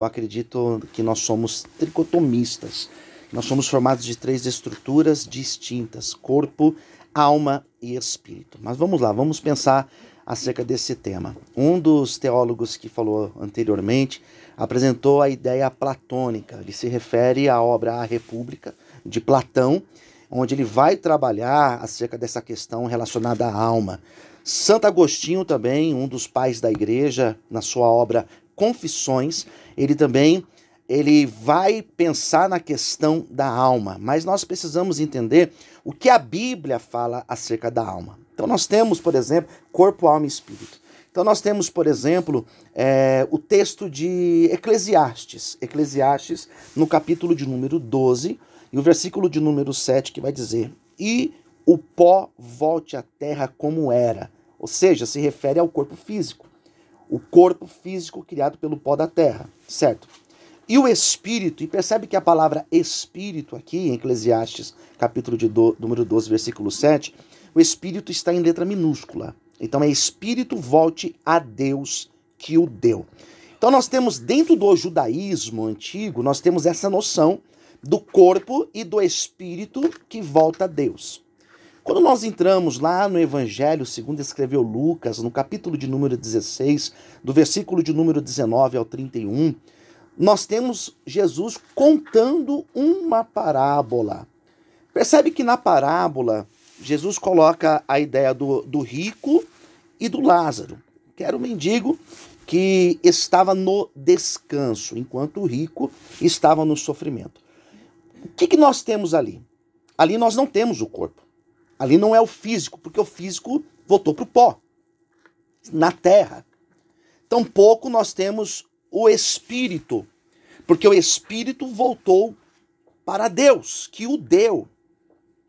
Eu acredito que nós somos tricotomistas. Nós somos formados de três estruturas distintas: corpo, alma e espírito. Mas vamos lá, vamos pensar acerca desse tema. Um dos teólogos que falou anteriormente apresentou a ideia platônica. Ele se refere à obra A República, de Platão, onde ele vai trabalhar acerca dessa questão relacionada à alma. Santo Agostinho também, um dos pais da igreja, na sua obra Confissões, ele vai pensar na questão da alma, mas nós precisamos entender o que a Bíblia fala acerca da alma. Então nós temos, por exemplo, corpo, alma e espírito. Então nós temos, por exemplo, o texto de Eclesiastes no capítulo de número 12, e o versículo de número 7, que vai dizer: "E o pó volte à terra como era", ou seja, se refere ao corpo físico. O corpo físico criado pelo pó da terra, certo? E o espírito, e percebe que a palavra espírito aqui, em Eclesiastes, capítulo número 12, versículo 7, o espírito está em letra minúscula. Então é espírito volte a Deus que o deu. Então nós temos, dentro do judaísmo antigo, nós temos essa noção do corpo e do espírito que volta a Deus. Quando nós entramos lá no Evangelho, segundo escreveu Lucas, no capítulo de número 16, do versículo de número 19 ao 31, nós temos Jesus contando uma parábola. Percebe que na parábola, Jesus coloca a ideia do rico e do Lázaro, que era o mendigo que estava no descanso, enquanto o rico estava no sofrimento. O que nós temos ali? Ali nós não temos o corpo. Ali não é o físico, porque o físico voltou para o pó, na terra. Tampouco nós temos o espírito, porque o espírito voltou para Deus, que o deu.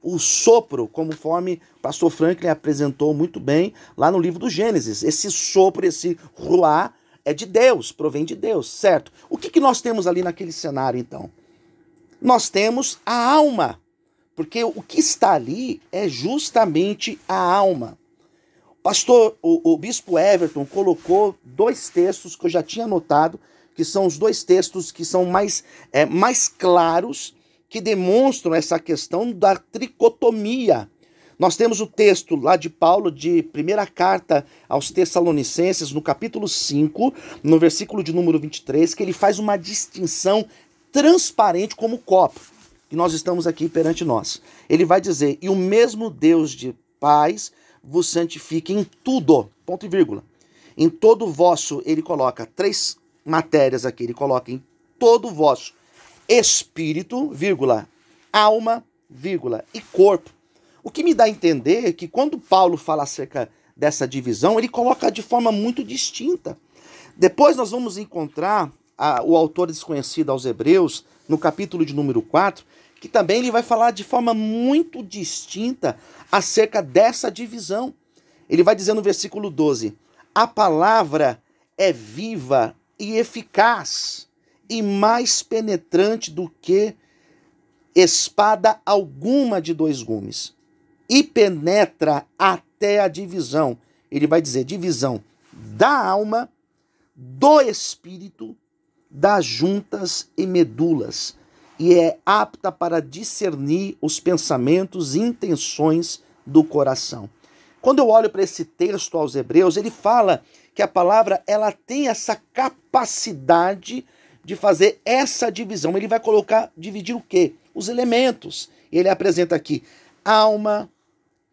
O sopro, conforme o pastor Franklin apresentou muito bem lá no livro do Gênesis. Esse sopro, esse ruá, é de Deus, provém de Deus, certo? O que nós temos ali naquele cenário, então? Nós temos a alma. Porque o que está ali é justamente a alma. O bispo Everton colocou dois textos que eu já tinha anotado, que são os dois textos que são mais claros, que demonstram essa questão da tricotomia. Nós temos o texto lá de Paulo, de primeira carta aos Tessalonicenses, no capítulo 5, no versículo de número 23, que ele faz uma distinção transparente como copo, que nós estamos aqui perante nós. Ele vai dizer: "E o mesmo Deus de paz vos santifique em tudo", ponto e vírgula. Em todo o vosso, ele coloca três matérias aqui, ele coloca em todo o vosso espírito, vírgula, alma, vírgula, e corpo. O que me dá a entender que quando Paulo fala acerca dessa divisão, ele coloca de forma muito distinta. Depois nós vamos encontrar o autor desconhecido aos Hebreus, no capítulo de número 4, que também ele vai falar de forma muito distinta acerca dessa divisão. Ele vai dizer no versículo 12: "A palavra é viva e eficaz, e mais penetrante do que espada alguma de dois gumes, e penetra até a divisão", ele vai dizer, divisão da alma, do espírito, das juntas e medulas, e é apta para discernir os pensamentos e intenções do coração. Quando eu olho para esse texto aos Hebreus, ele fala que a palavra ela tem essa capacidade de fazer essa divisão. Ele vai dividir o quê? Os elementos. Ele apresenta aqui alma,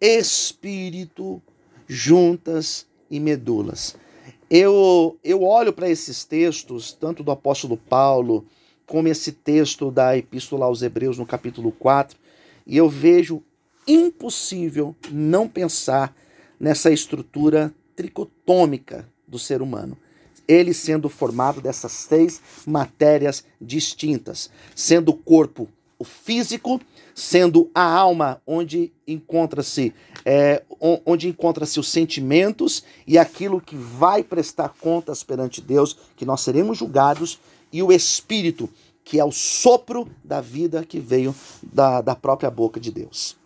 espírito, juntas e medulas. Eu olho para esses textos, tanto do apóstolo Paulo, como esse texto da Epístola aos Hebreus, no capítulo 4, e eu vejo impossível não pensar nessa estrutura tricotômica do ser humano. Ele sendo formado dessas três matérias distintas, sendo o corpo o físico, sendo a alma onde encontra-se os sentimentos e aquilo que vai prestar contas perante Deus, que nós seremos julgados, e o espírito, que é o sopro da vida que veio da própria boca de Deus.